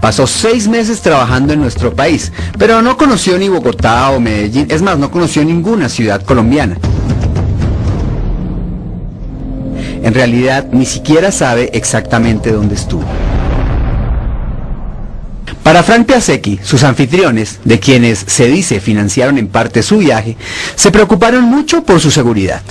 Pasó 6 meses trabajando en nuestro país, pero no conoció ni Bogotá o Medellín, es más, no conoció ninguna ciudad colombiana. En realidad, ni siquiera sabe exactamente dónde estuvo. Para Frank Piasecki, sus anfitriones, de quienes se dice financiaron en parte su viaje, se preocuparon mucho por su seguridad.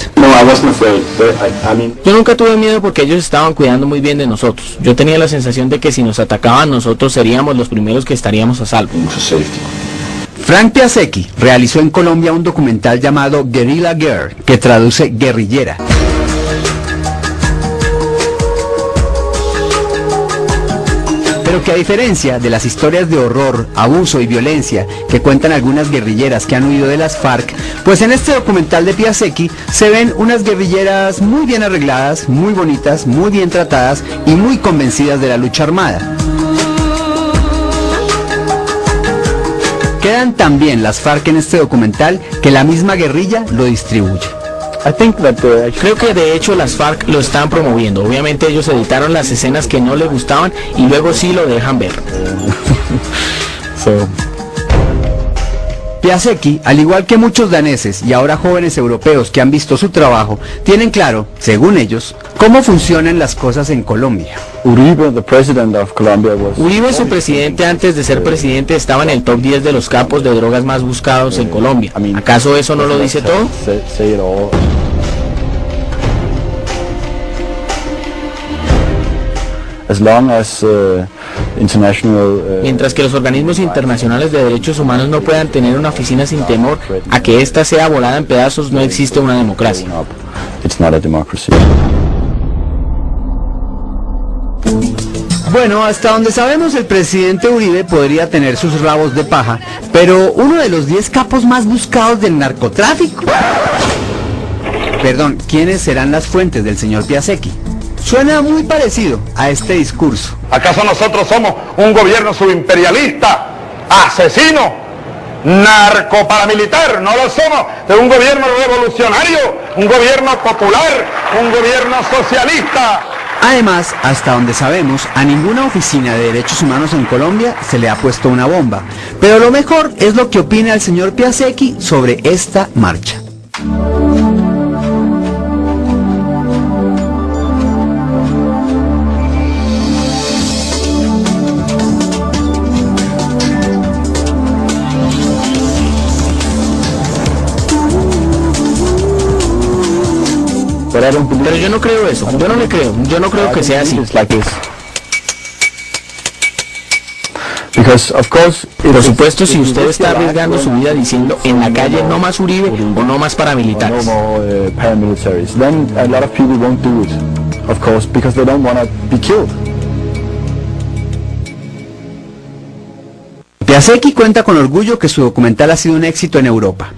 Yo nunca tuve miedo porque ellos estaban cuidando muy bien de nosotros. Yo tenía la sensación de que si nos atacaban nosotros seríamos los primeros que estaríamos a salvo. Frank Piasecki realizó en Colombia un documental llamado Guerrilla Girl, que traduce guerrillera. Pero que a diferencia de las historias de horror, abuso y violencia que cuentan algunas guerrilleras que han huido de las FARC, pues en este documental de Piasecki se ven unas guerrilleras muy bien arregladas, muy bonitas, muy bien tratadas y muy convencidas de la lucha armada. Quedan tan bien las FARC en este documental que la misma guerrilla lo distribuye. Creo que de hecho las FARC lo están promoviendo. Obviamente ellos editaron las escenas que no les gustaban y luego sí lo dejan ver. Piasecki, al igual que muchos daneses y ahora jóvenes europeos que han visto su trabajo, tienen claro, según ellos, cómo funcionan las cosas en Colombia. Uribe, su presidente antes de ser presidente, estaba en el top 10 de los capos de drogas más buscados en Colombia. ¿Acaso eso no lo dice todo? Mientras que los organismos internacionales de derechos humanos no puedan tener una oficina sin temor a que ésta sea volada en pedazos, no existe una democracia. Bueno, hasta donde sabemos el presidente Uribe podría tener sus rabos de paja, pero uno de los 10 capos más buscados del narcotráfico. Perdón, ¿quiénes serán las fuentes del señor Piasecki? Suena muy parecido a este discurso. ¿Acaso nosotros somos un gobierno subimperialista, asesino, narcoparamilitar? No lo somos. Es un gobierno revolucionario, un gobierno popular, un gobierno socialista. Además, hasta donde sabemos, a ninguna oficina de derechos humanos en Colombia se le ha puesto una bomba. Pero lo mejor es lo que opina el señor Piasecki sobre esta marcha. Pero yo no creo eso, yo no creo que sea así. Por supuesto, si usted está arriesgando su vida diciendo en la calle no más Uribe o no más paramilitares, Piasecki cuenta con orgullo que su documental ha sido un éxito en Europa.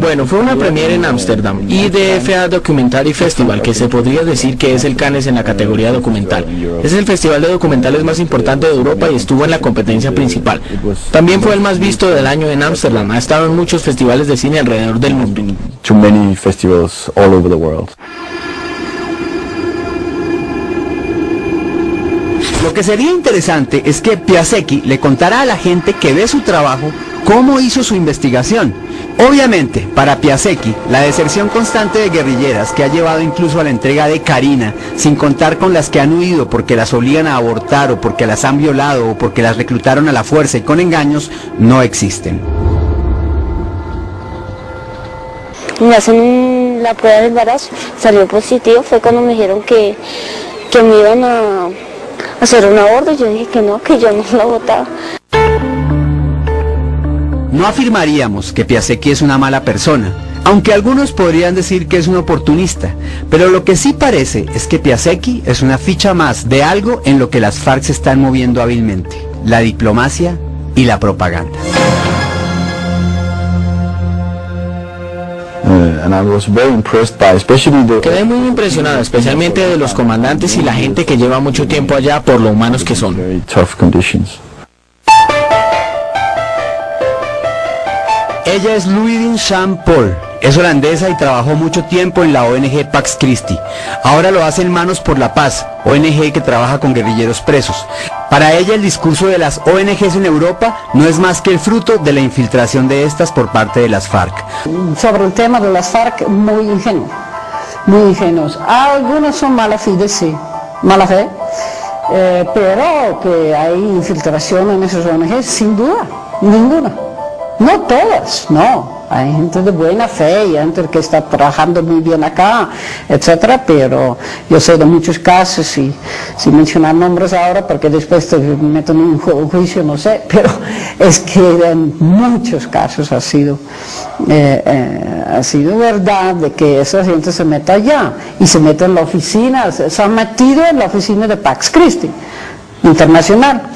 Bueno, fue una premiere en Ámsterdam, IDFA Documentary Festival, que se podría decir que es el Cannes en la categoría documental. Es el festival de documentales más importante de Europa y estuvo en la competencia principal. También fue el más visto del año en Ámsterdam, ha estado en muchos festivales de cine alrededor del mundo. Lo que sería interesante es que Piasecki le contara a la gente que ve su trabajo cómo hizo su investigación. Obviamente, para Piasecki, la deserción constante de guerrilleras que ha llevado incluso a la entrega de Karina, sin contar con las que han huido porque las obligan a abortar o porque las han violado o porque las reclutaron a la fuerza y con engaños, no existen. Me hacen la prueba de embarazo, salió positivo, fue cuando me dijeron que me iban a hacer un aborto, yo dije que no, que yo no la botaba. No afirmaríamos que Piasecki es una mala persona, aunque algunos podrían decir que es un oportunista, pero lo que sí parece es que Piasecki es una ficha más de algo en lo que las FARC se están moviendo hábilmente, la diplomacia y la propaganda. Quedé muy impresionado, especialmente de los comandantes y la gente que lleva mucho tiempo allá por lo humanos que son. Ella es Louidine Jean Paul, Es holandesa y trabajó mucho tiempo en la ONG Pax Christi. Ahora lo hace en Manos por la Paz, ONG que trabaja con guerrilleros presos. Para ella el discurso de las ONGs en Europa no es más que el fruto de la infiltración de estas por parte de las FARC. Sobre el tema de las FARC, muy ingenuos. Algunos son mala fe, sí, mala fe, pero que hay infiltración en esas ONGs, sin duda, ninguna. No todas, no. Hay gente de buena fe y gente que está trabajando muy bien acá, etcétera, pero yo sé de muchos casos, y sin mencionar nombres ahora porque después te meto en un juicio, no sé, pero es que en muchos casos ha sido verdad de que esa gente se mete allá y se mete en la oficina, se han metido en la oficina de Pax Christi Internacional.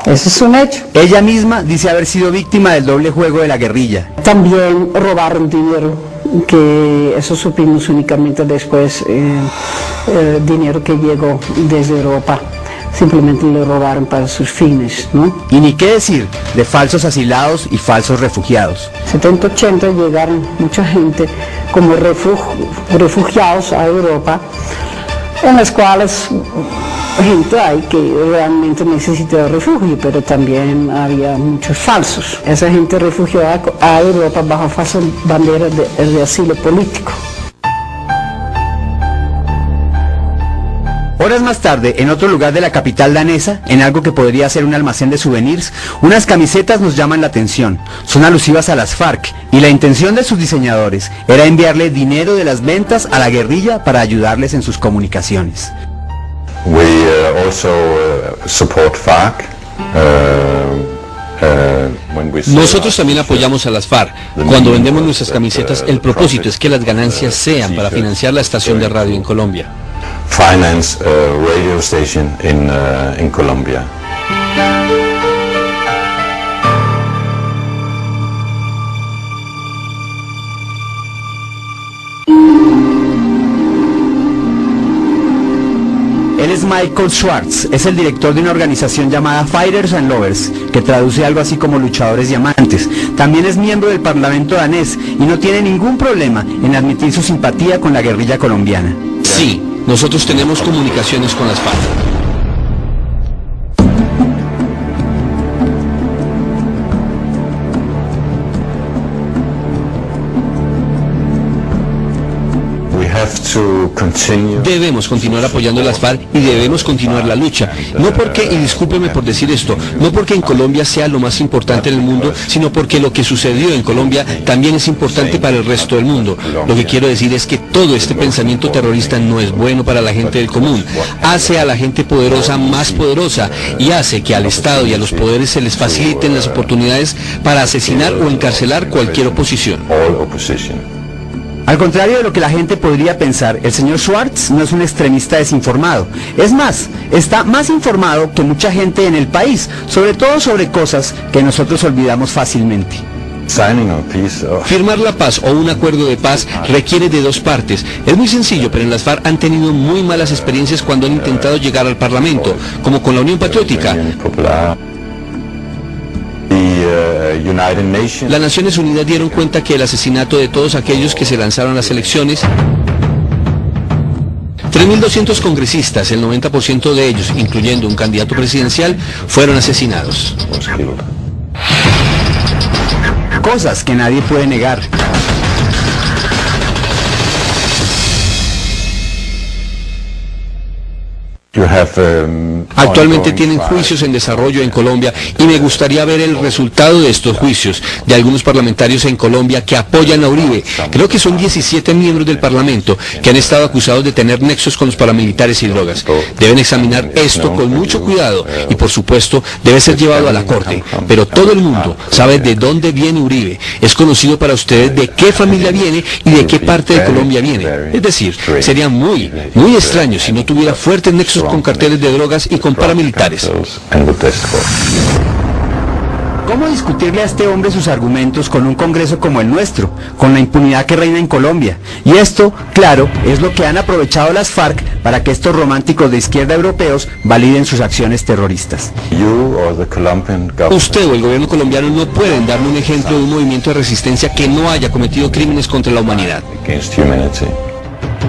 Ese es un hecho. Ella misma dice haber sido víctima del doble juego de la guerrilla. También robaron dinero, que eso supimos únicamente después, dinero que llegó desde Europa. Simplemente le robaron para sus fines, ¿no? Y ni qué decir de falsos asilados y falsos refugiados. 70, 80 llegaron mucha gente como refugiados a Europa, en las cuales gente hay que realmente necesita refugio, pero también había muchos falsos. Esa gente refugió a Europa bajo falsa bandera de asilo político. Horas más tarde, en otro lugar de la capital danesa, en algo que podría ser un almacén de souvenirs, unas camisetas nos llaman la atención. Son alusivas a las FARC, y la intención de sus diseñadores era enviarle dinero de las ventas a la guerrilla para ayudarles en sus comunicaciones. We also support FARC. Nosotros también apoyamos a las FARC. Cuando vendemos nuestras camisetas, el propósito es que las ganancias sean para financiar la estación de radio en Colombia. Finance radio station in Colombia. Él es Michael Schwartz, es el director de una organización llamada Fighters and Lovers, que traduce algo así como luchadores diamantes. También es miembro del Parlamento danés y no tiene ningún problema en admitir su simpatía con la guerrilla colombiana. Sí, nosotros tenemos comunicaciones con las FARC. Debemos continuar apoyando a las FARC y debemos continuar la lucha. No porque, y discúlpeme por decir esto, no porque en Colombia sea lo más importante en el mundo, sino porque lo que sucedió en Colombia también es importante para el resto del mundo. Lo que quiero decir es que todo este pensamiento terrorista no es bueno para la gente del común. Hace a la gente poderosa más poderosa y hace que al Estado y a los poderes se les faciliten las oportunidades para asesinar o encarcelar cualquier oposición. Al contrario de lo que la gente podría pensar, el señor Schwartz no es un extremista desinformado. Es más, está más informado que mucha gente en el país, sobre todo sobre cosas que nosotros olvidamos fácilmente. Firmar la paz o un acuerdo de paz requiere de dos partes. Es muy sencillo, pero en las FARC han tenido muy malas experiencias cuando han intentado llegar al Parlamento, como con la Unión Patriótica. Las Naciones Unidas dieron cuenta que el asesinato de todos aquellos que se lanzaron a las elecciones, 3.200 congresistas, el 90% de ellos, incluyendo un candidato presidencial, fueron asesinados. Cosas que nadie puede negar. Actualmente tienen juicios en desarrollo en Colombia y me gustaría ver el resultado de estos juicios de algunos parlamentarios en Colombia que apoyan a Uribe. Creo que son 17 miembros del Parlamento que han estado acusados de tener nexos con los paramilitares y drogas. Deben examinar esto con mucho cuidado y por supuesto debe ser llevado a la corte. Pero todo el mundo sabe de dónde viene Uribe. Es conocido para ustedes de qué familia viene y de qué parte de Colombia viene. Es decir, sería muy extraño si no tuviera fuertes nexos con carteles de drogas y con paramilitares. ¿Cómo discutirle a este hombre sus argumentos con un Congreso como el nuestro, con la impunidad que reina en Colombia? Y esto, claro, es lo que han aprovechado las FARC para que estos románticos de izquierda europeos validen sus acciones terroristas. Usted o el gobierno colombiano no pueden darme un ejemplo de un movimiento de resistencia que no haya cometido crímenes contra la humanidad.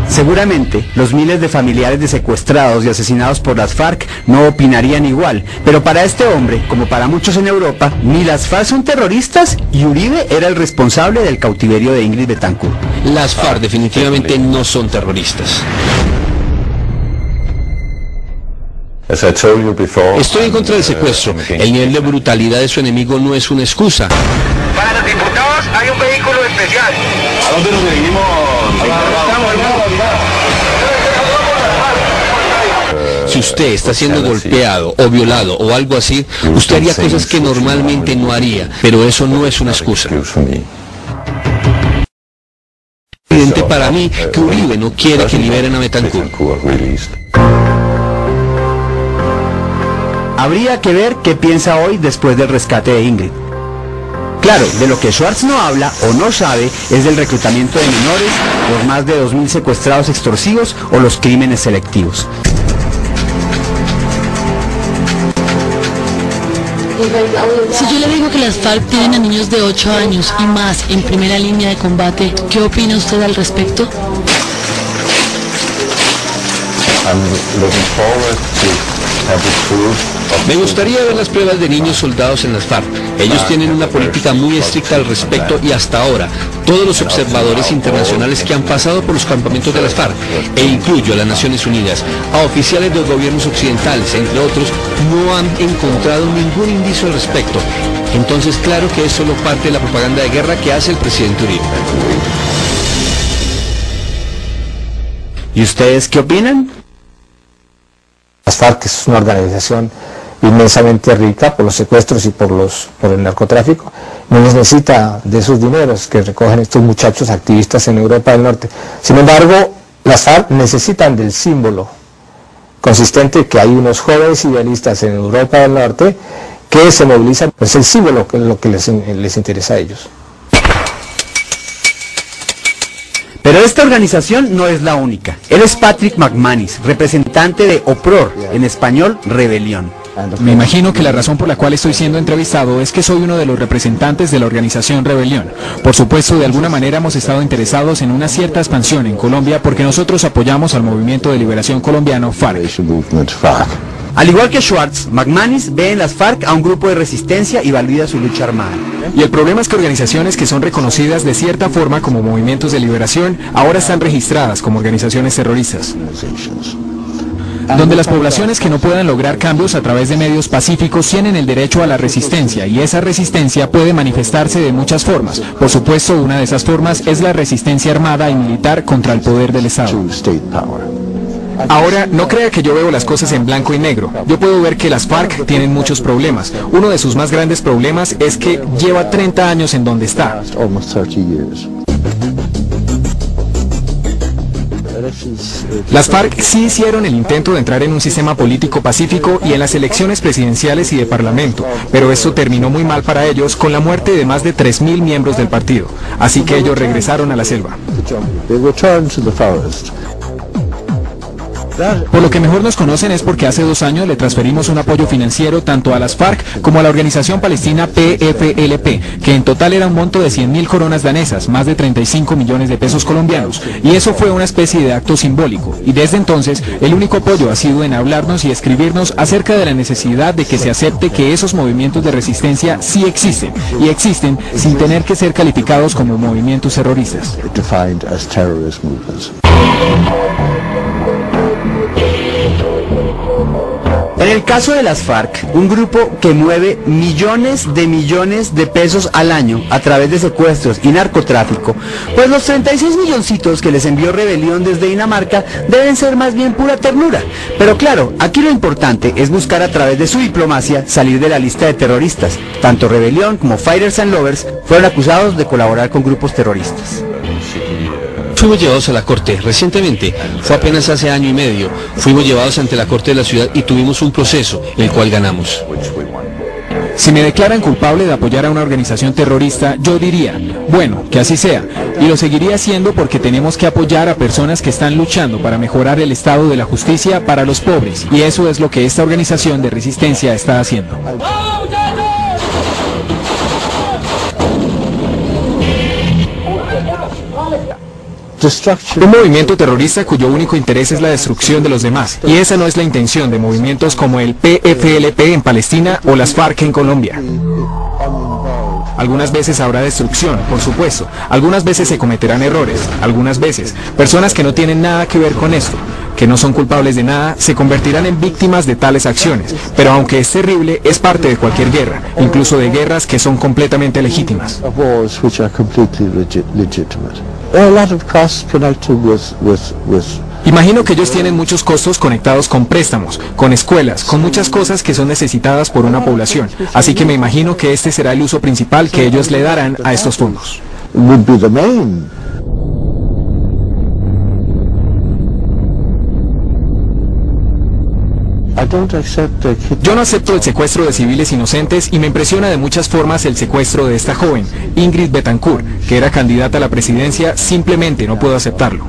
Seguramente, los miles de familiares de secuestrados y asesinados por las FARC no opinarían igual, pero para este hombre, como para muchos en Europa, ni las FARC son terroristas y Uribe era el responsable del cautiverio de Ingrid Betancourt. Las FARC definitivamente no son terroristas. Estoy en contra del secuestro. El nivel de brutalidad de su enemigo no es una excusa. Para los diputados hay un vehículo especial. ¿A dónde nos dirigimos? Si usted está siendo golpeado o violado o algo así, usted haría cosas que normalmente no haría, pero eso no es una excusa. Es evidente para mí que Uribe no quiere que liberen a Betancourt. Habría que ver qué piensa hoy después del rescate de Ingrid. Claro, de lo que Schwartz no habla o no sabe es del reclutamiento de menores, los más de 2.000 secuestrados extorsivos o los crímenes selectivos. Si yo le digo que las FARC tienen a niños de 8 años y más en primera línea de combate, ¿qué opina usted al respecto? Me gustaría ver las pruebas de niños soldados en las FARC. Ellos tienen una política muy estricta al respecto y hasta ahora, todos los observadores internacionales que han pasado por los campamentos de las FARC, e incluyo a las Naciones Unidas, a oficiales de los gobiernos occidentales, entre otros, no han encontrado ningún indicio al respecto. Entonces, claro que es solo parte de la propaganda de guerra que hace el presidente Uribe. ¿Y ustedes qué opinan? Las FARC es una organización inmensamente rica por los secuestros y por el narcotráfico. No necesita de esos dineros que recogen estos muchachos activistas en Europa del Norte. Sin embargo, las FARC necesitan del símbolo consistente que hay unos jóvenes idealistas en Europa del Norte que se movilizan. Es el símbolo que es lo que les interesa a ellos. Pero esta organización no es la única. Él es Patrick McManus, representante de OPROR, en español, Rebelión. Me imagino que la razón por la cual estoy siendo entrevistado es que soy uno de los representantes de la organización Rebelión. Por supuesto, de alguna manera hemos estado interesados en una cierta expansión en Colombia porque nosotros apoyamos al movimiento de liberación colombiano FARC. Al igual que Schwartz, McManus ve en las FARC a un grupo de resistencia y valida su lucha armada. Y el problema es que organizaciones que son reconocidas de cierta forma como movimientos de liberación ahora están registradas como organizaciones terroristas, donde las poblaciones que no puedan lograr cambios a través de medios pacíficos tienen el derecho a la resistencia, y esa resistencia puede manifestarse de muchas formas. Por supuesto, una de esas formas es la resistencia armada y militar contra el poder del Estado. Ahora, no crea que yo veo las cosas en blanco y negro. Yo puedo ver que las FARC tienen muchos problemas. Uno de sus más grandes problemas es que lleva 30 años en donde está. Las FARC sí hicieron el intento de entrar en un sistema político pacífico y en las elecciones presidenciales y de parlamento, pero esto terminó muy mal para ellos con la muerte de más de 3.000 miembros del partido. Así que ellos regresaron a la selva. Por lo que mejor nos conocen es porque hace 2 años le transferimos un apoyo financiero tanto a las FARC como a la organización palestina PFLP, que en total era un monto de 100.000 coronas danesas, más de 35 millones de pesos colombianos, y eso fue una especie de acto simbólico, y desde entonces el único apoyo ha sido en hablarnos y escribirnos acerca de la necesidad de que se acepte que esos movimientos de resistencia sí existen, y existen sin tener que ser calificados como movimientos terroristas. En el caso de las FARC, un grupo que mueve millones de pesos al año a través de secuestros y narcotráfico, pues los 36 milloncitos que les envió Rebelión desde Dinamarca deben ser más bien pura ternura. Pero claro, aquí lo importante es buscar a través de su diplomacia salir de la lista de terroristas. Tanto Rebelión como Fighters and Lovers fueron acusados de colaborar con grupos terroristas. Fuimos llevados a la corte recientemente, fue apenas hace año y medio. Fuimos llevados ante la corte de la ciudad y tuvimos un proceso, el cual ganamos. Si me declaran culpable de apoyar a una organización terrorista, yo diría, bueno, que así sea, y lo seguiría haciendo porque tenemos que apoyar a personas que están luchando para mejorar el estado de la justicia para los pobres, y eso es lo que esta organización de resistencia está haciendo. Un movimiento terrorista cuyo único interés es la destrucción de los demás, y esa no es la intención de movimientos como el PFLP en Palestina o las FARC en Colombia. Algunas veces habrá destrucción, por supuesto, algunas veces se cometerán errores, algunas veces personas que no tienen nada que ver con esto, que no son culpables de nada, se convertirán en víctimas de tales acciones, pero aunque es terrible, es parte de cualquier guerra, incluso de guerras que son completamente legítimas. Imagino que ellos tienen muchos costos conectados con préstamos, con escuelas, con muchas cosas que son necesitadas por una población, así que me imagino que este será el uso principal que ellos le darán a estos fondos. Yo no acepto el secuestro de civiles inocentes y me impresiona de muchas formas el secuestro de esta joven, Ingrid Betancourt, que era candidata a la presidencia. Simplemente no puedo aceptarlo.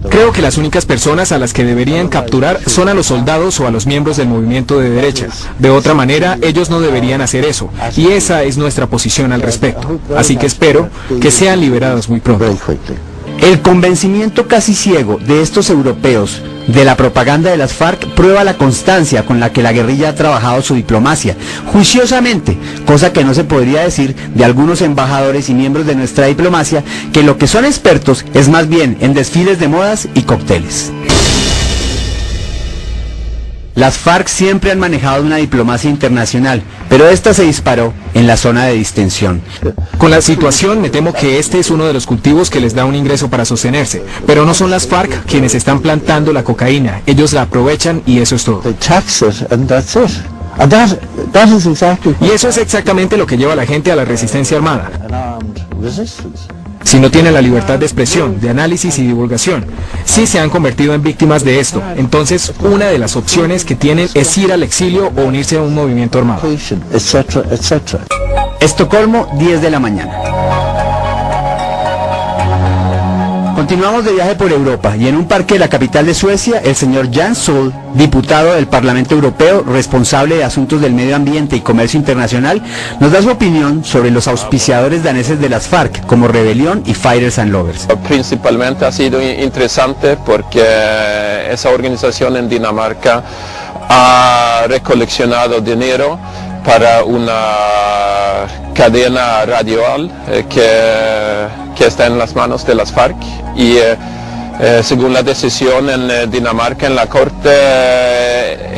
Creo que las únicas personas a las que deberían capturar son a los soldados o a los miembros del movimiento de derecha. De otra manera, ellos no deberían hacer eso, y esa es nuestra posición al respecto. Así que espero que sean liberados muy pronto. El convencimiento casi ciego de estos europeos de la propaganda de las FARC prueba la constancia con la que la guerrilla ha trabajado su diplomacia, juiciosamente, cosa que no se podría decir de algunos embajadores y miembros de nuestra diplomacia, que lo que son expertos es más bien en desfiles de modas y cócteles. Las FARC siempre han manejado una diplomacia internacional, pero esta se disparó en la zona de distensión. Con la situación me temo que este es uno de los cultivos que les da un ingreso para sostenerse, pero no son las FARC quienes están plantando la cocaína, ellos la aprovechan y eso es todo. Y eso es exactamente lo que lleva a la gente a la resistencia armada. Si no tienen la libertad de expresión, de análisis y divulgación, sí se han convertido en víctimas de esto. Entonces, una de las opciones que tienen es ir al exilio o unirse a un movimiento armado. Estocolmo, 10 de la mañana. Continuamos de viaje por Europa y en un parque de la capital de Suecia, el señor Jan Sol, diputado del Parlamento Europeo, responsable de asuntos del medio ambiente y comercio internacional, nos da su opinión sobre los auspiciadores daneses de las FARC, como Rebelión y Fighters and Lovers. Principalmente ha sido interesante porque esa organización en Dinamarca ha recoleccionado dinero para una cadena radial que está en las manos de las FARC y según la decisión en Dinamarca en la corte,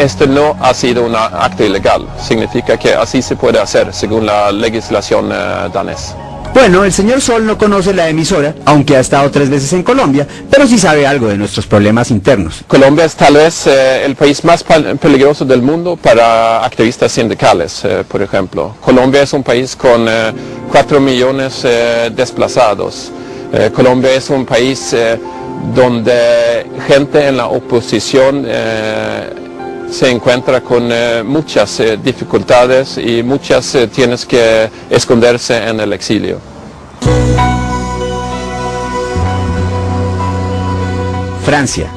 este no ha sido un acto ilegal. Significa que así se puede hacer según la legislación danesa. Bueno, el señor Sol no conoce la emisora, aunque ha estado 3 veces en Colombia, pero sí sabe algo de nuestros problemas internos. Colombia es tal vez el país más peligroso del mundo para activistas sindicales, por ejemplo. Colombia es un país con 4 millones desplazados. Colombia es un país donde gente en la oposición se encuentra con muchas dificultades y muchas tienes que esconderse en el exilio. Francia,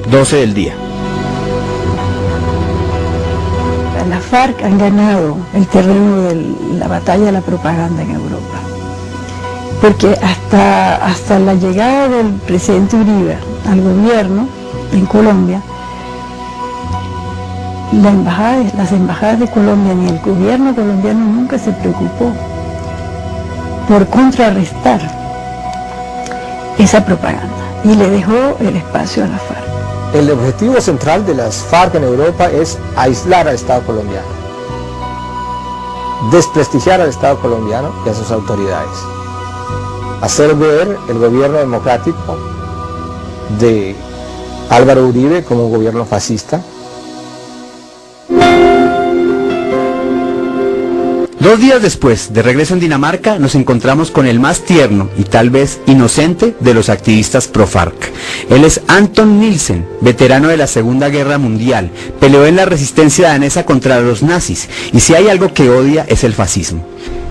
12 del día. Las FARC han ganado el terreno de la batalla de la propaganda en Europa, porque hasta la llegada del presidente Uribe al gobierno en Colombia, las embajadas de Colombia ni el gobierno colombiano nunca se preocupó por contrarrestar esa propaganda y le dejó el espacio a la FARC. El objetivo central de las FARC en Europa es aislar al Estado colombiano, desprestigiar al Estado colombiano y a sus autoridades, hacer ver el gobierno democrático de Álvaro Uribe como un gobierno fascista. 2 días después, de regreso en Dinamarca, nos encontramos con el más tierno y tal vez inocente de los activistas pro-FARC. Él es Anton Nielsen, veterano de la Segunda Guerra Mundial, peleó en la resistencia danesa contra los nazis, y si hay algo que odia es el fascismo.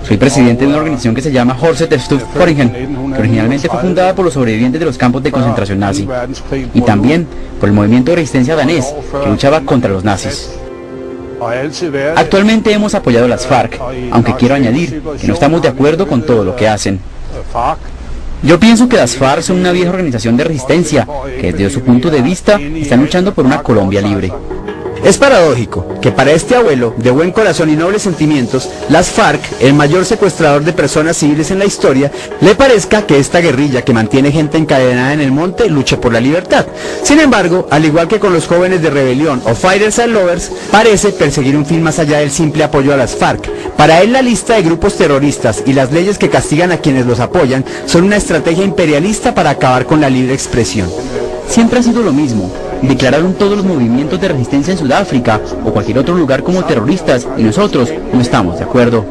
Soy presidente de una organización que se llama Horset Stuffforingen, que originalmente fue fundada por los sobrevivientes de los campos de concentración nazi, y también por el movimiento de resistencia danés, que luchaba contra los nazis. Actualmente hemos apoyado a las FARC, aunque quiero añadir que no estamos de acuerdo con todo lo que hacen. Yo pienso que las FARC son una vieja organización de resistencia, que desde su punto de vista están luchando por una Colombia libre. Es paradójico que para este abuelo, de buen corazón y nobles sentimientos, las FARC, el mayor secuestrador de personas civiles en la historia, le parezca que esta guerrilla que mantiene gente encadenada en el monte luche por la libertad. Sin embargo, al igual que con los jóvenes de rebelión o Fighters and Lovers, parece perseguir un fin más allá del simple apoyo a las FARC. Para él, la lista de grupos terroristas y las leyes que castigan a quienes los apoyan son una estrategia imperialista para acabar con la libre expresión. Siempre ha sido lo mismo. Declararon todos los movimientos de resistencia en Sudáfrica o cualquier otro lugar como terroristas, y nosotros no estamos de acuerdo.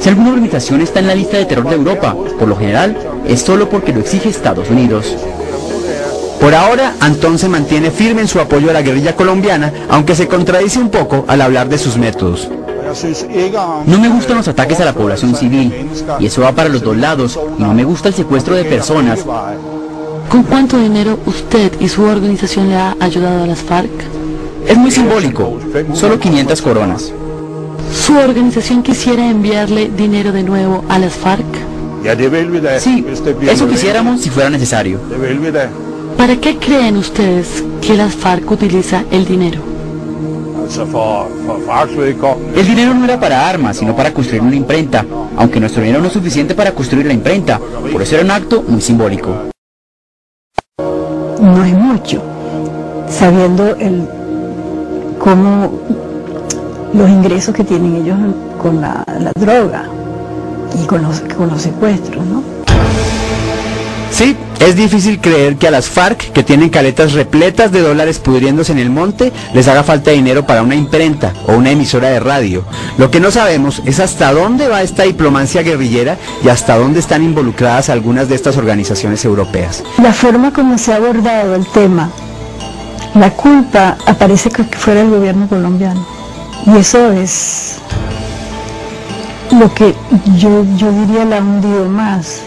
Si alguna organización está en la lista de terror de Europa, por lo general, es solo porque lo exige Estados Unidos. Por ahora, Antón se mantiene firme en su apoyo a la guerrilla colombiana, aunque se contradice un poco al hablar de sus métodos. No me gustan los ataques a la población civil, y eso va para los dos lados, y no me gusta el secuestro de personas. ¿Con cuánto dinero usted y su organización le ha ayudado a las FARC? Es muy simbólico, solo 500 coronas. ¿Su organización quisiera enviarle dinero de nuevo a las FARC? Sí, eso quisiéramos si fuera necesario. ¿Para qué creen ustedes que las FARC utiliza el dinero? El dinero no era para armas, sino para construir una imprenta, aunque nuestro dinero no es suficiente para construir la imprenta, por eso era un acto muy simbólico. No es mucho, sabiendo cómo los ingresos que tienen ellos con la droga y con los secuestros, ¿no? Sí, es difícil creer que a las FARC, que tienen caletas repletas de dólares pudriéndose en el monte, les haga falta dinero para una imprenta o una emisora de radio. Lo que no sabemos es hasta dónde va esta diplomacia guerrillera y hasta dónde están involucradas algunas de estas organizaciones europeas. La forma como se ha abordado el tema, la culpa aparece que fuera el gobierno colombiano. Y eso es lo que yo diría la ha hundido más.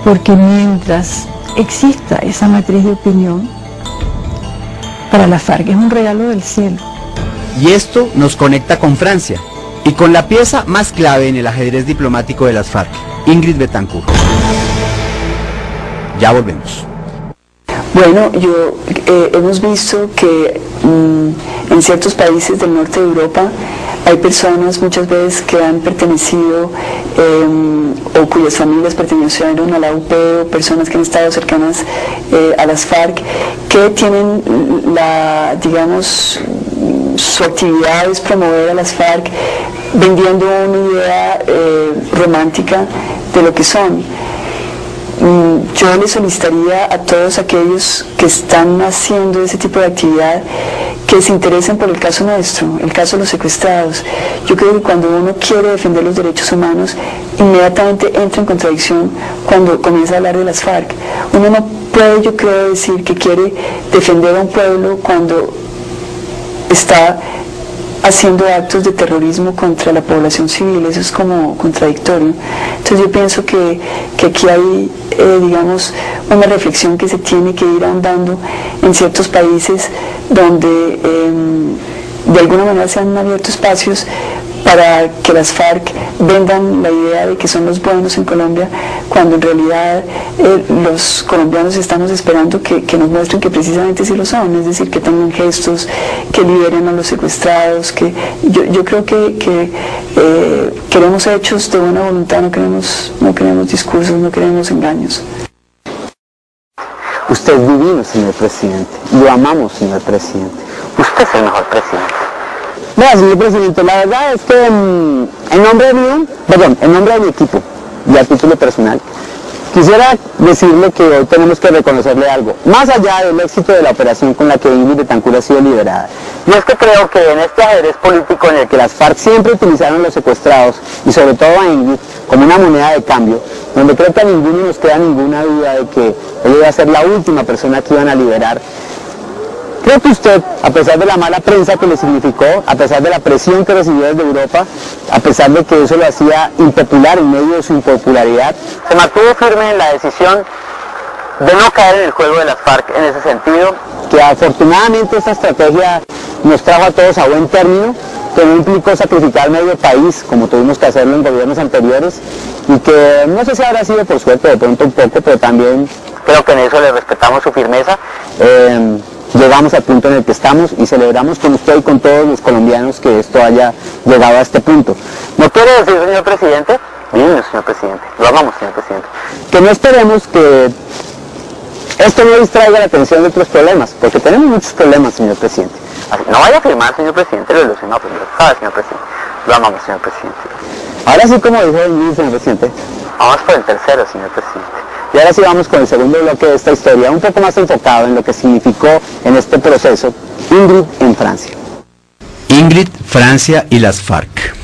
Porque mientras exista esa matriz de opinión, para la FARC es un regalo del cielo. Y esto nos conecta con Francia, y con la pieza más clave en el ajedrez diplomático de las FARC, Ingrid Betancourt. Ya volvemos. Bueno, hemos visto que en ciertos países del norte de Europa hay personas muchas veces que han pertenecido o cuyas familias pertenecieron a la UP o personas que han estado cercanas a las FARC que tienen digamos, su actividad es promover a las FARC vendiendo una idea romántica de lo que son. Yo les solicitaría a todos aquellos que están haciendo ese tipo de actividad que se interesen por el caso nuestro, el caso de los secuestrados. Yo creo que cuando uno quiere defender los derechos humanos, inmediatamente entra en contradicción cuando comienza a hablar de las FARC. Uno no puede, yo creo, decir que quiere defender a un pueblo cuando está haciendo actos de terrorismo contra la población civil. Eso es como contradictorio. Entonces yo pienso que aquí hay, digamos, una reflexión que se tiene que ir ahondando en ciertos países donde de alguna manera se han abierto espacios para que las FARC vendan la idea de que son los buenos en Colombia, cuando en realidad los colombianos estamos esperando que nos muestren que precisamente sí lo son, es decir, que tengan gestos, que liberen a los secuestrados, que yo creo que queremos hechos de buena voluntad, no queremos discursos, no queremos engaños. Usted es divino, señor presidente, lo amamos, señor presidente, usted es el mejor presidente. Vea, señor presidente, la verdad es que en nombre de mi equipo y a título personal, quisiera decirle que hoy tenemos que reconocerle algo, más allá del éxito de la operación con la que Ingrid Betancourt ha sido liberada. No es que creo que en este ajedrez político en el que las FARC siempre utilizaron a los secuestrados, y sobre todo a Ingrid, como una moneda de cambio, donde creo que a ninguno nos queda ninguna duda de que ella iba a ser la última persona que iban a liberar. Creo que usted, a pesar de la mala prensa que le significó, a pesar de la presión que recibió desde Europa, a pesar de que eso lo hacía impopular en medio de su impopularidad, se mantuvo firme en la decisión de no caer en el juego de las FARC en ese sentido, que afortunadamente esta estrategia nos trajo a todos a buen término, que no implicó sacrificar medio país, como tuvimos que hacerlo en gobiernos anteriores, y que no sé si habrá sido por suerte, de pronto un poco, pero también creo que en eso le respetamos su firmeza. Llegamos al punto en el que estamos y celebramos con usted y con todos los colombianos que esto haya llegado a este punto. ¿No quiere decir, señor presidente? Bien, señor presidente, lo amamos, señor presidente. Que no esperemos que esto no distraiga la atención de otros problemas, porque tenemos muchos problemas, señor presidente. Así, no vaya a firmar, señor presidente, lo ilusionó, pero señor presidente. Lo amamos, señor presidente. Ahora sí, como dijo el señor presidente, vamos por el tercero, señor presidente. Y ahora sí vamos con el segundo bloque de esta historia, un poco más enfocado en lo que significó en este proceso Ingrid en Francia. Ingrid, Francia y las FARC.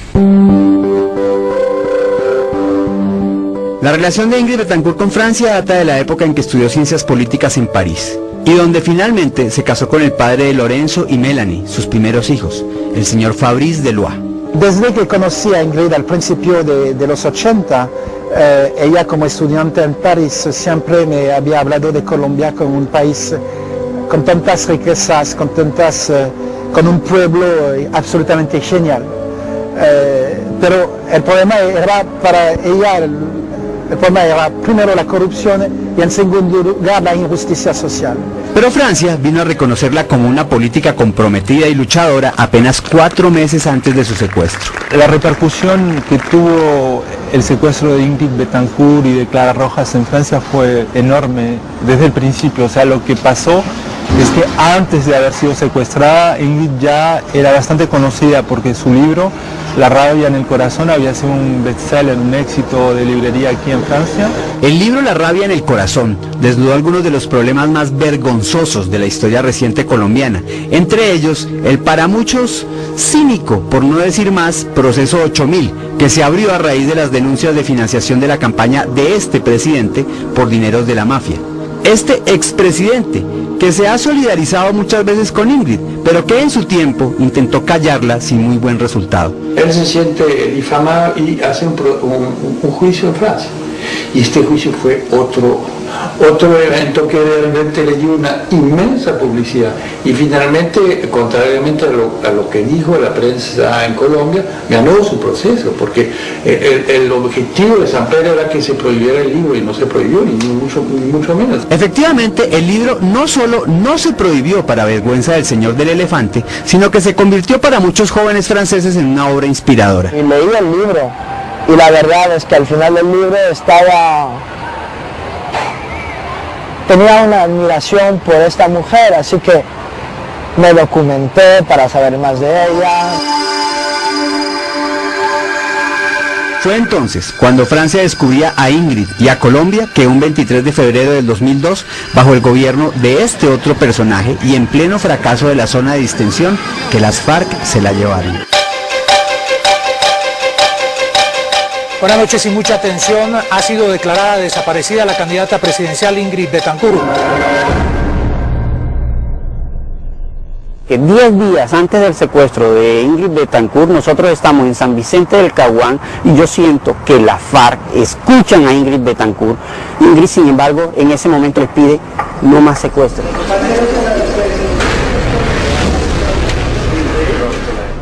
La relación de Ingrid Betancourt con Francia data de la época en que estudió ciencias políticas en París, y donde finalmente se casó con el padre de Lorenzo y Melanie, sus primeros hijos, el señor Fabrice Delois. Desde que conocí a Ingrid al principio de los 80, ella como estudiante en París siempre me había hablado de Colombia como un país con tantas riquezas, con un pueblo absolutamente genial. Pero el problema era para ella, el problema era primero la corrupción y en segundo lugar la injusticia social. Pero Francia vino a reconocerla como una política comprometida y luchadora apenas 4 meses antes de su secuestro. La repercusión que tuvo el secuestro de Ingrid Betancourt y de Clara Rojas en Francia fue enorme desde el principio. O sea, lo que pasó es que antes de haber sido secuestrada, Ingrid ya era bastante conocida porque su libro, La rabia en el corazón, había sido un bestseller, un éxito de librería aquí en Francia. El libro La rabia en el corazón desnudó algunos de los problemas más vergonzosos de la historia reciente colombiana, entre ellos el para muchos cínico, por no decir más, proceso 8000, que se abrió a raíz de las denuncias de financiación de la campaña de este presidente por dineros de la mafia. Este expresidente, que se ha solidarizado muchas veces con Ingrid, pero que en su tiempo intentó callarla sin muy buen resultado. Él se siente difamado y hace un juicio en Francia. Y este juicio fue otro evento que realmente le dio una inmensa publicidad. Y finalmente, contrariamente a lo que dijo la prensa en Colombia, ganó su proceso, porque el objetivo de San Pedro era que se prohibiera el libro y no se prohibió, ni mucho menos. Efectivamente, el libro no solo no se prohibió para vergüenza del señor del elefante, sino que se convirtió para muchos jóvenes franceses en una obra inspiradora. Y leí el libro, y la verdad es que al final del libro tenía una admiración por esta mujer, así que me documenté para saber más de ella. Fue entonces cuando Francia descubría a Ingrid y a Colombia que un 23 de febrero del 2002, bajo el gobierno de este otro personaje y en pleno fracaso de la zona de distensión, que las FARC se la llevaron. Buenas noches y mucha atención. Ha sido declarada desaparecida la candidata presidencial Ingrid Betancourt. Que 10 días antes del secuestro de Ingrid Betancourt, nosotros estamos en San Vicente del Caguán y yo siento que la FARC escuchan a Ingrid Betancourt. Ingrid, sin embargo, en ese momento les pide no más secuestros.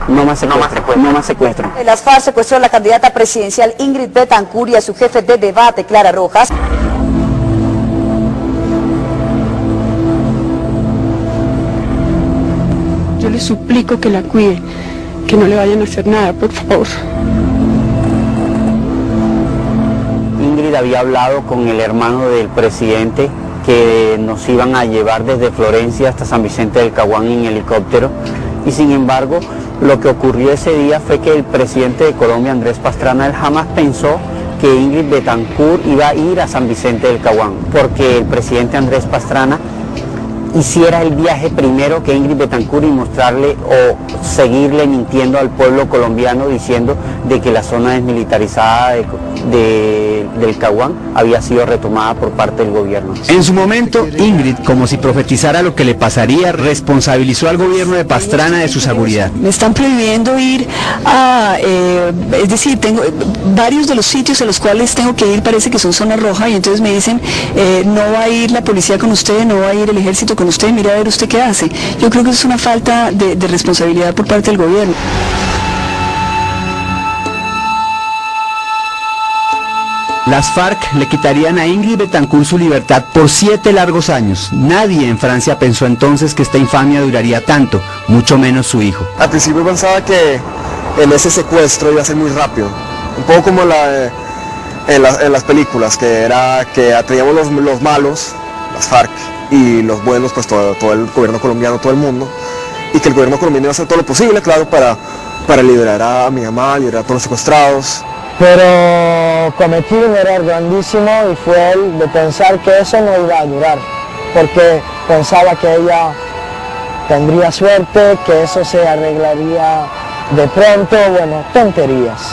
No más secuestro. Las FARC secuestró a la candidata presidencial Ingrid Betancourt y a su jefe de debate, Clara Rojas. Yo le suplico que la cuide, que no le vayan a hacer nada, por favor. Ingrid había hablado con el hermano del presidente que nos iban a llevar desde Florencia hasta San Vicente del Caguán en helicóptero y sin embargo lo que ocurrió ese día fue que el presidente de Colombia, Andrés Pastrana, él jamás pensó que Ingrid Betancourt iba a ir a San Vicente del Caguán, porque el presidente Andrés Pastrana hiciera el viaje primero que Ingrid Betancourt y mostrarle o seguirle mintiendo al pueblo colombiano diciendo de que la zona desmilitarizada del Caguán había sido retomada por parte del gobierno. En su momento, Ingrid, como si profetizara lo que le pasaría, responsabilizó al gobierno de Pastrana de su seguridad. Me están prohibiendo ir a, es decir, tengo varios de los sitios a los cuales tengo que ir, parece que son zona roja, y entonces me dicen, no va a ir la policía con usted, no va a ir el ejército con usted, mira a ver usted qué hace. Yo creo que es una falta de responsabilidad por parte del gobierno. Las FARC le quitarían a Ingrid Betancourt su libertad por 7 largos años. Nadie en Francia pensó entonces que esta infamia duraría tanto, mucho menos su hijo. Al principio pensaba que en ese secuestro iba a ser muy rápido, un poco como en las películas, que era que atraíamos los malos, las FARC, y los buenos, pues todo el gobierno colombiano, todo el mundo, y que el gobierno colombiano iba a hacer todo lo posible, claro, para liberar a mi mamá, liberar a todos los secuestrados. Pero cometí un error grandísimo y fue el de pensar que eso no iba a durar, porque pensaba que ella tendría suerte, que eso se arreglaría de pronto, bueno, tonterías.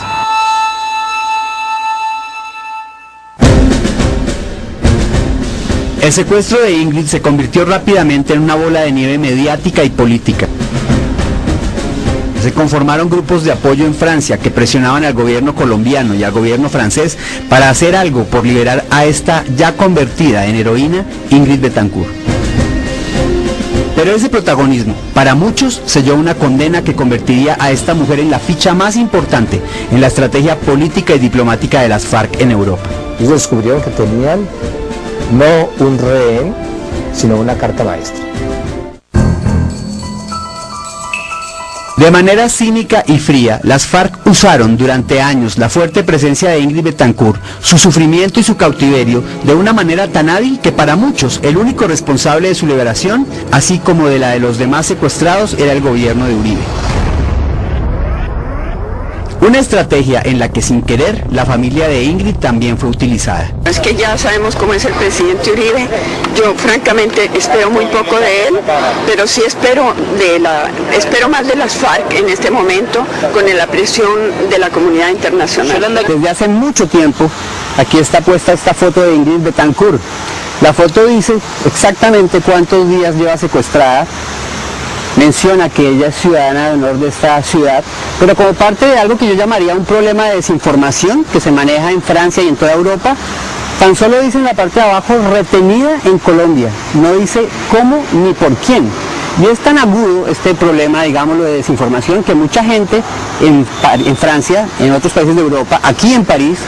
El secuestro de Ingrid se convirtió rápidamente en una bola de nieve mediática y política. Se conformaron grupos de apoyo en Francia que presionaban al gobierno colombiano y al gobierno francés para hacer algo por liberar a esta ya convertida en heroína Ingrid Betancourt. Pero ese protagonismo, para muchos, selló una condena que convertiría a esta mujer en la ficha más importante en la estrategia política y diplomática de las FARC en Europa. Ellos descubrieron que tenían no un rehén, sino una carta maestra. De manera cínica y fría, las FARC usaron durante años la fuerte presencia de Ingrid Betancourt, su sufrimiento y su cautiverio, de una manera tan hábil que para muchos el único responsable de su liberación, así como de la de los demás secuestrados, era el gobierno de Uribe. Una estrategia en la que sin querer la familia de Ingrid también fue utilizada. Es que ya sabemos cómo es el presidente Uribe. Yo francamente espero muy poco de él, pero sí espero más de las FARC en este momento, con la presión de la comunidad internacional. Desde hace mucho tiempo, aquí está puesta esta foto de Ingrid Betancourt. La foto dice exactamente cuántos días lleva secuestrada. Menciona que ella es ciudadana de honor de esta ciudad, pero como parte de algo que yo llamaría un problema de desinformación que se maneja en Francia y en toda Europa, tan solo dice en la parte de abajo retenida en Colombia, no dice cómo ni por quién. Y es tan agudo este problema, digámoslo, de desinformación, que mucha gente en Francia, en otros países de Europa, aquí en París,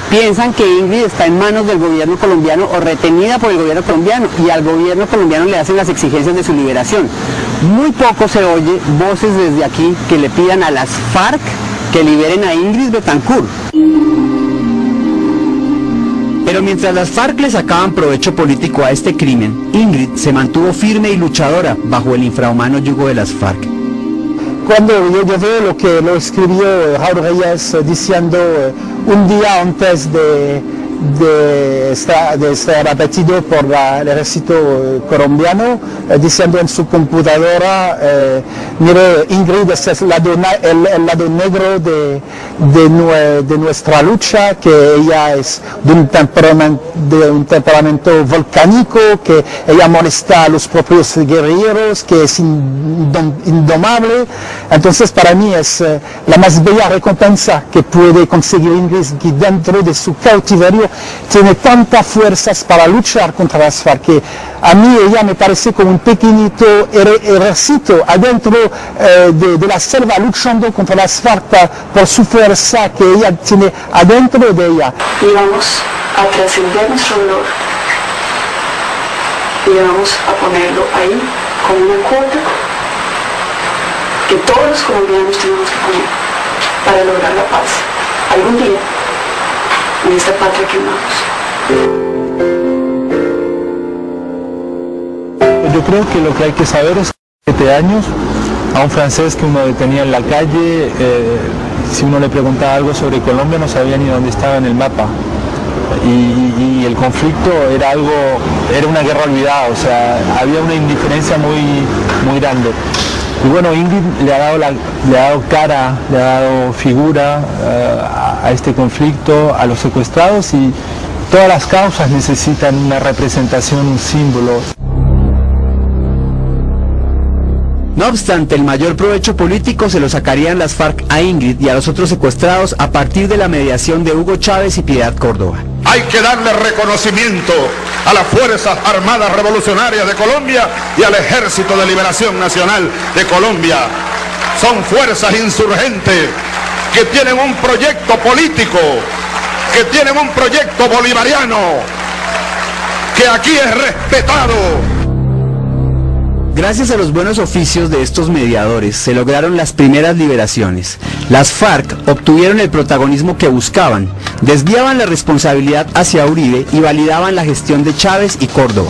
piensan que Ingrid está en manos del gobierno colombiano o retenida por el gobierno colombiano, y al gobierno colombiano le hacen las exigencias de su liberación. Muy poco se oye voces desde aquí que le pidan a las FARC que liberen a Ingrid Betancourt. Pero mientras las FARC le sacaban provecho político a este crimen, Ingrid se mantuvo firme y luchadora bajo el infrahumano yugo de las FARC. Cuando yo veo lo que lo escribió Raúl Reyes diciendo un día antes de estar abatido por el ejército colombiano, diciendo en su computadora, mire, Ingrid, este es el lado negro de nuestra lucha, que ella es de un temperamento volcánico, que ella molesta a los propios guerrilleros, que es indomable. Entonces para mí es la más bella recompensa que puede conseguir Ingrid, que dentro de su cautiverio tiene tantas fuerzas para luchar contra las FARC, que a mí ella me parece como un pequeñito ejército adentro de la selva, luchando contra las FARC por su fuerza que ella tiene adentro de ella. Y vamos a trascender nuestro dolor y vamos a ponerlo ahí como una cuota que todos los colombianos tenemos que poner para lograr la paz algún día en esta patria que amamos. Yo creo que lo que hay que saber es que 7 años a un francés que uno detenía en la calle, si uno le preguntaba algo sobre Colombia no sabía ni dónde estaba en el mapa. y el conflicto era una guerra olvidada, o sea, había una indiferencia muy grande. Y bueno, Ingrid le ha dado cara, le ha dado figura a este conflicto, a los secuestrados, y todas las causas necesitan una representación, un símbolo. No obstante, el mayor provecho político se lo sacarían las FARC a Ingrid y a los otros secuestrados a partir de la mediación de Hugo Chávez y Piedad Córdoba. Hay que darle reconocimiento a las Fuerzas Armadas Revolucionarias de Colombia y al Ejército de Liberación Nacional de Colombia. Son fuerzas insurgentes que tienen un proyecto político, que tienen un proyecto bolivariano, que aquí es respetado. Gracias a los buenos oficios de estos mediadores se lograron las primeras liberaciones. Las FARC obtuvieron el protagonismo que buscaban, desviaban la responsabilidad hacia Uribe y validaban la gestión de Chávez y Córdoba.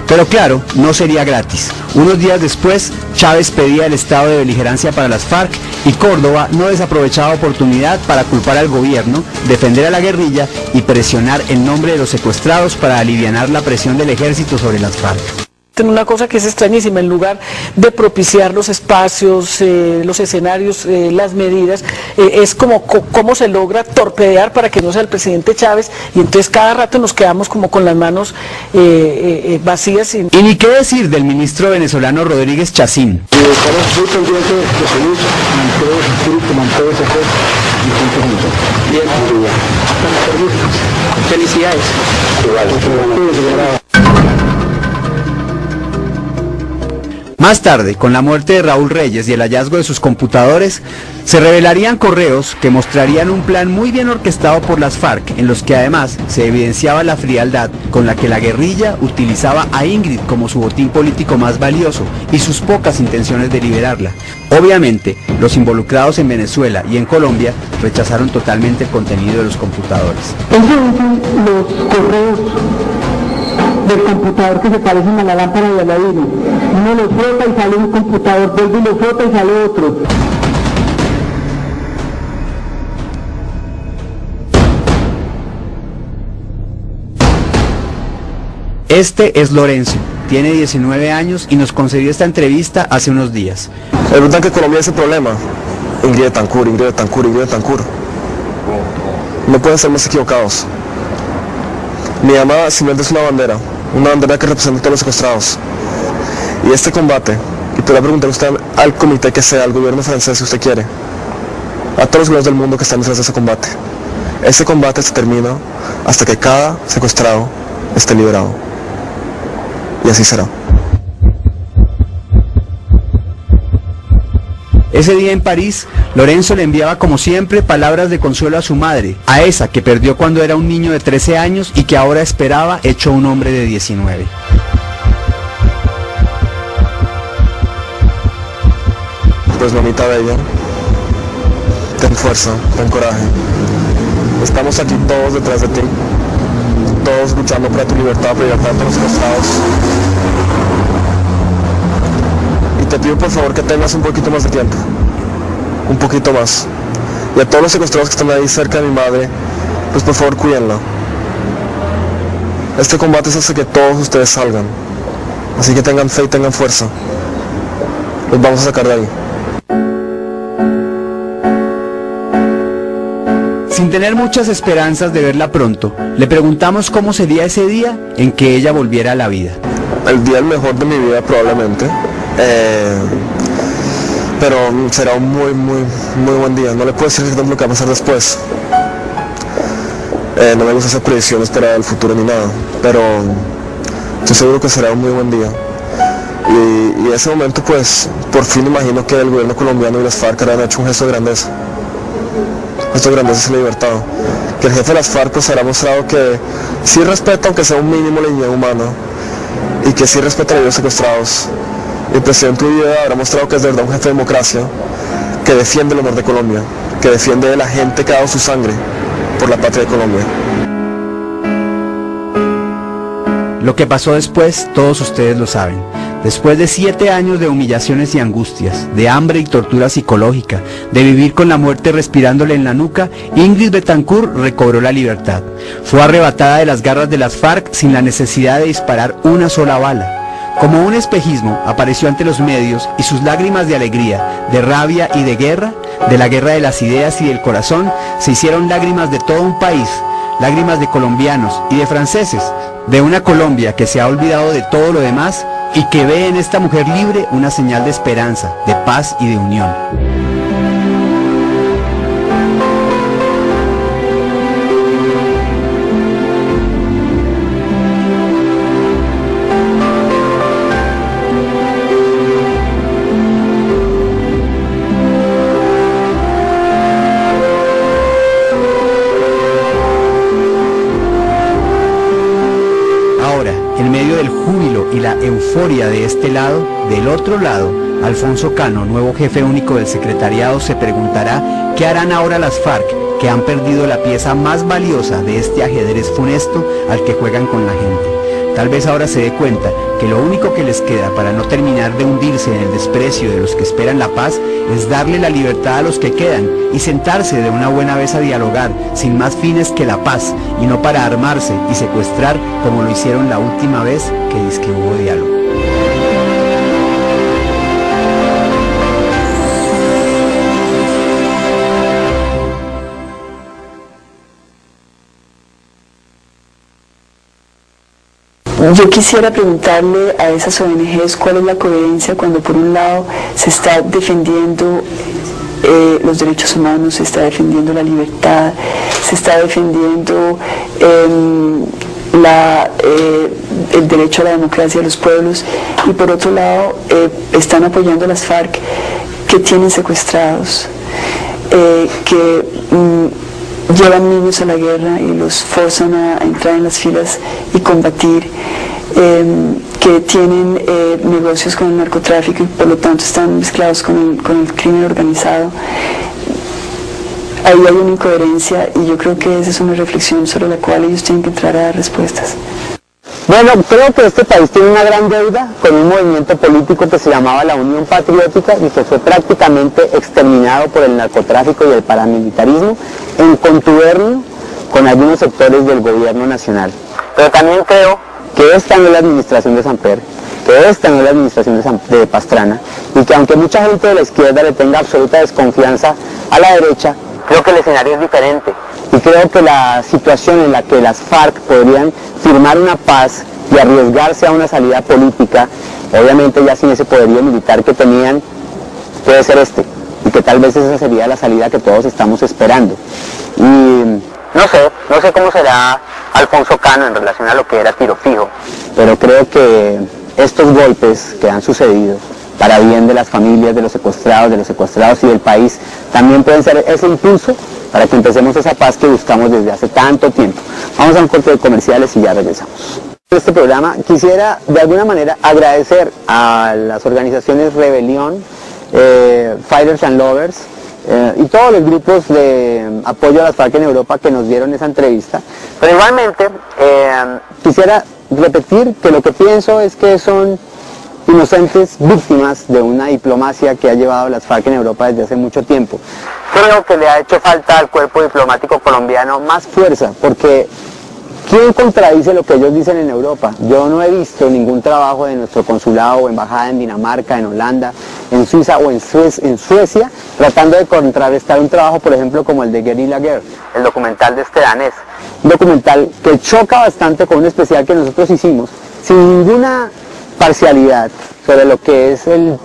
Pero claro, no sería gratis. Unos días después, Chávez pedía el estado de beligerancia para las FARC y Córdoba no desaprovechaba oportunidad para culpar al gobierno, defender a la guerrilla y presionar en nombre de los secuestrados para alivianar la presión del ejército sobre las FARC. Una cosa que es extrañísima, en lugar de propiciar los espacios, los escenarios, las medidas, es como cómo se logra torpedear para que no sea el presidente Chávez, y entonces cada rato nos quedamos como con las manos vacías. Y ni qué decir del ministro venezolano Rodríguez Chacín. Felicidades. Más tarde, con la muerte de Raúl Reyes y el hallazgo de sus computadores, se revelarían correos que mostrarían un plan muy bien orquestado por las FARC, en los que además se evidenciaba la frialdad con la que la guerrilla utilizaba a Ingrid como su botín político más valioso y sus pocas intenciones de liberarla. Obviamente, los involucrados en Venezuela y en Colombia rechazaron totalmente el contenido de los computadores. Los correos del computador que se parecen a la lámpara de Aladino. Uno lo frota y sale un computador, vuelve y lo frota y sale otro. Este es Lorenzo, tiene 19 años y nos concedió esta entrevista hace unos días. Es verdad que Colombia es el problema. Ingrid Betancourt, Ingrid Betancourt, Ingrid Betancourt. No pueden ser más equivocados. Mi mamá simplemente es una bandera que representa a todos los secuestrados. Y este combate, y te voy a preguntar usted al comité que sea, al gobierno francés si usted quiere, a todos los gobiernos del mundo que están detrás de ese combate. Ese combate se termina hasta que cada secuestrado esté liberado. Y así será. Ese día en París, Lorenzo le enviaba como siempre palabras de consuelo a su madre, a esa que perdió cuando era un niño de 13 años y que ahora esperaba hecho un hombre de 19. Pues mamita bella, ten fuerza, ten coraje. Estamos aquí todos detrás de ti, todos luchando para tu libertad, para libertad de los secuestrados. Y te pido por favor que tengas un poquito más de tiempo, un poquito más. Y a todos los secuestrados que están ahí cerca de mi madre, pues por favor cuídenla. Este combate es hasta que todos ustedes salgan, así que tengan fe y tengan fuerza. Los vamos a sacar de ahí. Sin tener muchas esperanzas de verla pronto, le preguntamos cómo sería ese día en que ella volviera a la vida. El día mejor de mi vida probablemente, pero será un muy buen día. No le puedo decir exactamente lo que va a pasar después. No me gusta hacer predicciones para el futuro ni nada, pero estoy seguro que será un muy buen día. Y en ese momento pues por fin imagino que el gobierno colombiano y las FARC han hecho un gesto de grandeza. Esto grandeza y la libertad, que el jefe de las FARC pues habrá mostrado que sí respeta, aunque sea un mínimo, la dignidad humana, y que sí respeta a los secuestrados. El presidente Uribe habrá mostrado que es de verdad un jefe de democracia, que defiende el honor de Colombia, que defiende a la gente que ha dado su sangre por la patria de Colombia. Lo que pasó después, todos ustedes lo saben. Después de 7 años de humillaciones y angustias, de hambre y tortura psicológica, de vivir con la muerte respirándole en la nuca, Ingrid Betancourt recobró la libertad. Fue arrebatada de las garras de las FARC sin la necesidad de disparar una sola bala. Como un espejismo, apareció ante los medios y sus lágrimas de alegría, de rabia y de guerra, de la guerra de las ideas y del corazón, se hicieron lágrimas de todo un país, lágrimas de colombianos y de franceses, de una Colombia que se ha olvidado de todo lo demás y que ve en esta mujer libre una señal de esperanza, de paz y de unión. En medio del júbilo y la euforia de este lado, del otro lado, Alfonso Cano, nuevo jefe único del secretariado, se preguntará qué harán ahora las FARC, que han perdido la pieza más valiosa de este ajedrez funesto al que juegan con la gente. Tal vez ahora se dé cuenta que lo único que les queda para no terminar de hundirse en el desprecio de los que esperan la paz es darle la libertad a los que quedan y sentarse de una buena vez a dialogar sin más fines que la paz y no para armarse y secuestrar como lo hicieron la última vez que dizque hubo diálogo. Yo quisiera preguntarle a esas ONGs cuál es la coherencia cuando por un lado se está defendiendo los derechos humanos, se está defendiendo la libertad, se está defendiendo el derecho a la democracia de los pueblos, y por otro lado están apoyando a las FARC que tienen secuestrados, que llevan niños a la guerra y los forzan a entrar en las filas y combatir, que tienen negocios con el narcotráfico y por lo tanto están mezclados con el crimen organizado. Ahí hay una incoherencia y yo creo que esa es una reflexión sobre la cual ellos tienen que entrar a dar respuestas. Bueno, creo que este país tiene una gran deuda con un movimiento político que se llamaba la Unión Patriótica y que fue prácticamente exterminado por el narcotráfico y el paramilitarismo en contubernio con algunos sectores del gobierno nacional. Pero también creo que esta no es la administración de Samper, que esta no es la administración de Pastrana, y que aunque mucha gente de la izquierda le tenga absoluta desconfianza a la derecha, creo que el escenario es diferente. Y creo que la situación en la que las FARC podrían firmar una paz y arriesgarse a una salida política, obviamente ya sin ese poderío militar que tenían, puede ser y que tal vez esa sería la salida que todos estamos esperando. Y no sé cómo será Alfonso Cano en relación a lo que era Tiro Fijo, pero creo que estos golpes que han sucedido para bien de las familias de los secuestrados y del país, también pueden ser ese impulso para que empecemos esa paz que buscamos desde hace tanto tiempo. Vamos a un corte de comerciales y ya regresamos. En este programa quisiera de alguna manera agradecer a las organizaciones Rebelión, Fighters and Lovers y todos los grupos de apoyo a las FARC en Europa que nos dieron esa entrevista, pero igualmente quisiera repetir que lo que pienso es que son inocentes víctimas de una diplomacia que ha llevado a las FARC en Europa desde hace mucho tiempo. Creo que le ha hecho falta al cuerpo diplomático colombiano más fuerza, porque ¿quién contradice lo que ellos dicen en Europa? Yo no he visto ningún trabajo de nuestro consulado o embajada en Dinamarca, en Holanda, en Suiza o en Suecia, tratando de contrarrestar un trabajo, por ejemplo, como el de Guerrilla Girl, el documental de este danés. Un documental que choca bastante con un especial que nosotros hicimos, sin ninguna parcialidad, sobre lo que es el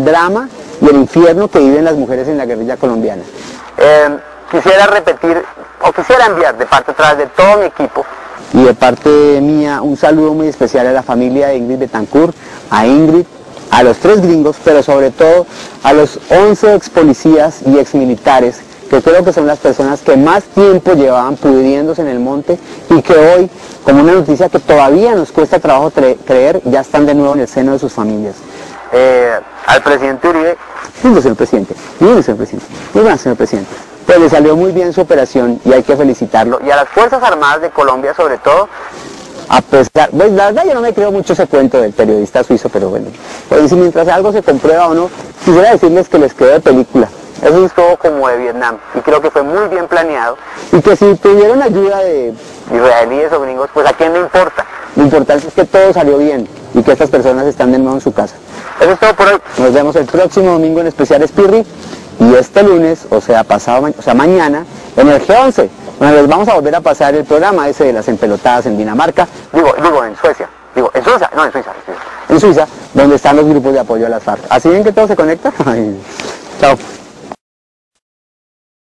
drama y el infierno que viven las mujeres en la guerrilla colombiana. Quisiera enviar de parte atrás de todo mi equipo y de parte mía un saludo muy especial a la familia de Ingrid Betancourt, a Ingrid, a los 3 gringos, pero sobre todo a los 11 ex policías y ex militares, que creo que son las personas que más tiempo llevaban pudriéndose en el monte y que hoy, como una noticia que todavía nos cuesta trabajo creer, ya están de nuevo en el seno de sus familias. Al presidente Uribe, lindo señor presidente, muy bien señor presidente, pues le salió muy bien su operación y hay que felicitarlo, y a las Fuerzas Armadas de Colombia sobre todo, a pesar, pues la verdad yo no me creo mucho ese cuento del periodista suizo, pero bueno, pues si mientras algo se comprueba o no, quisiera decirles que les quedó de película. Eso es todo como de Vietnam, y creo que fue muy bien planeado, y que si tuvieron ayuda de israelíes o gringos, pues a quién le importa. Lo importante es que todo salió bien, y que estas personas están de nuevo en su casa. Eso es todo por hoy. Nos vemos el próximo domingo en Especial Espirri, y este lunes, mañana, en el G11, donde les vamos a volver a pasar el programa ese de las empelotadas en Dinamarca, en Suecia, en Suiza, donde están los grupos de apoyo a las FARC. ¿Así ven que todo se conecta? Chao.